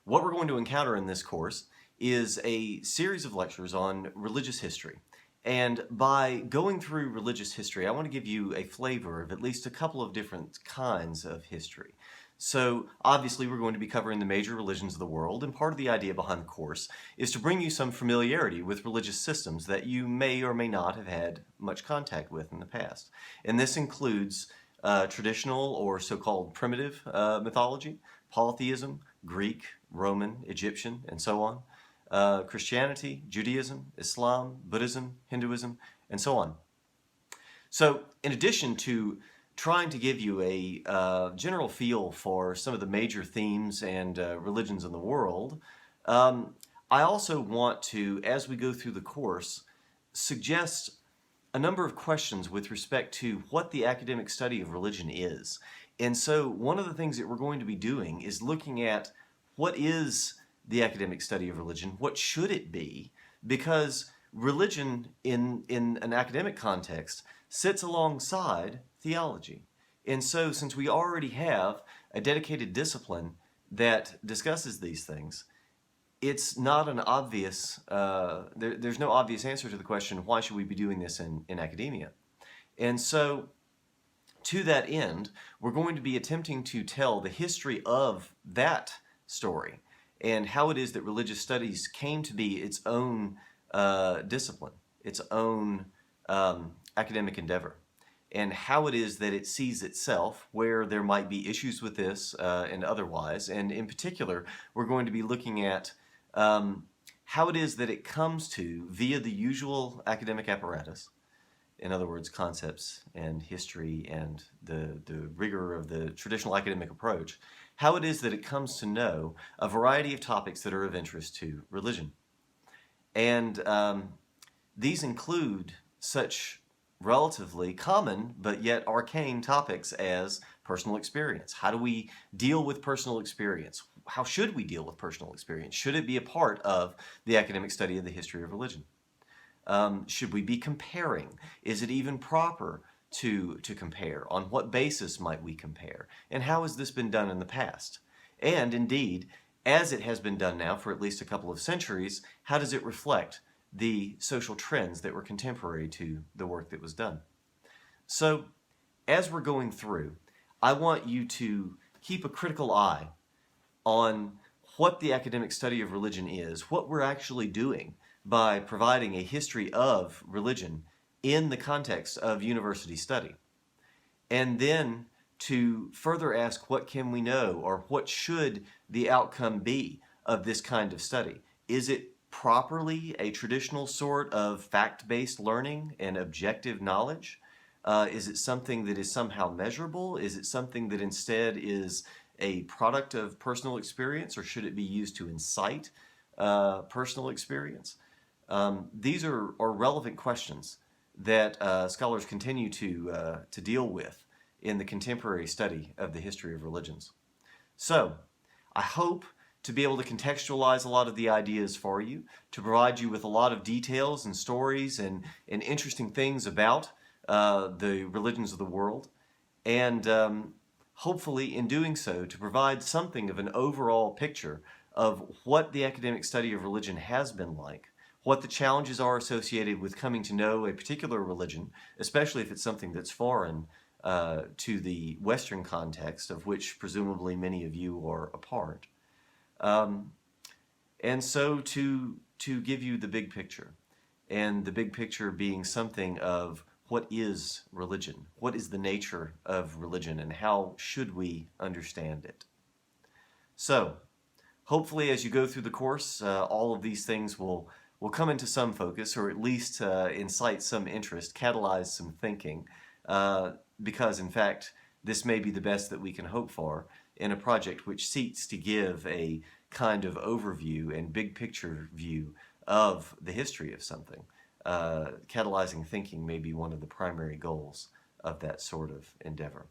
What we're going to encounter in this course is a series of lectures on religious history. And by going through religious history, I want to give you a flavor of at least a couple of different kinds of history. So obviously we're going to be covering the major religions of the world, and part of the idea behind the course is to bring you some familiarity with religious systems that you may or may not have had much contact with in the past. And this includes traditional or so-called primitive mythology, polytheism, Greek, Roman, Egyptian, and so on, Christianity, Judaism, Islam, Buddhism, Hinduism, and so on. So in addition to trying to give you a general feel for some of the major themes and religions in the world, I also want to, as we go through the course, suggest a number of questions with respect to what the academic study of religion is. And so one of the things that we're going to be doing is looking at what is the academic study of religion, what should it be, because religion in an academic context sits alongside theology. And so since we already have a dedicated discipline that discusses these things, it's not an obvious, there's no obvious answer to the question, why should we be doing this in academia? And so to that end, we're going to be attempting to tell the history of that story and how it is that religious studies came to be its own discipline, its own academic endeavor, and how it is that it sees itself, where there might be issues with this and otherwise. And in particular, we're going to be looking at how it is that it comes to, via the usual academic apparatus, in other words, concepts and history and the rigor of the traditional academic approach, how it is that it comes to know a variety of topics that are of interest to religion. And these include such relatively common but yet arcane topics as personal experience. How do we deal with personal experience? How should we deal with personal experience? Should it be a part of the academic study of the history of religion? Should we be comparing? Is it even proper to compare? On what basis might we compare? And how has this been done in the past? And indeed, as it has been done now for at least a couple of centuries, how does it reflect the social trends that were contemporary to the work that was done? So, as we're going through, I want you to keep a critical eye on what the academic study of religion is, what we're actually doing by providing a history of religion in the context of university study. And then to further ask, what can we know, or what should the outcome be of this kind of study? Is it properly a traditional sort of fact-based learning and objective knowledge? Is it something that is somehow measurable? Is it something that instead is a product of personal experience, or should it be used to incite personal experience? These are relevant questions that scholars continue to deal with in the contemporary study of the history of religions. So, I hope to be able to contextualize a lot of the ideas for you, to provide you with a lot of details and stories and interesting things about the religions of the world, and hopefully in doing so to provide something of an overall picture of what the academic study of religion has been like, what the challenges are associated with coming to know a particular religion, especially if it's something that's foreign to the Western context, of which presumably many of you are a part. And so to give you the big picture, and the big picture being something of what is religion, what is the nature of religion, and how should we understand it. So, hopefully as you go through the course, all of these things will come into some focus, or at least incite some interest, catalyze some thinking, because in fact this may be the best that we can hope for in a project which seeks to give a kind of overview and big picture view of the history of something. Catalyzing thinking may be one of the primary goals of that sort of endeavor.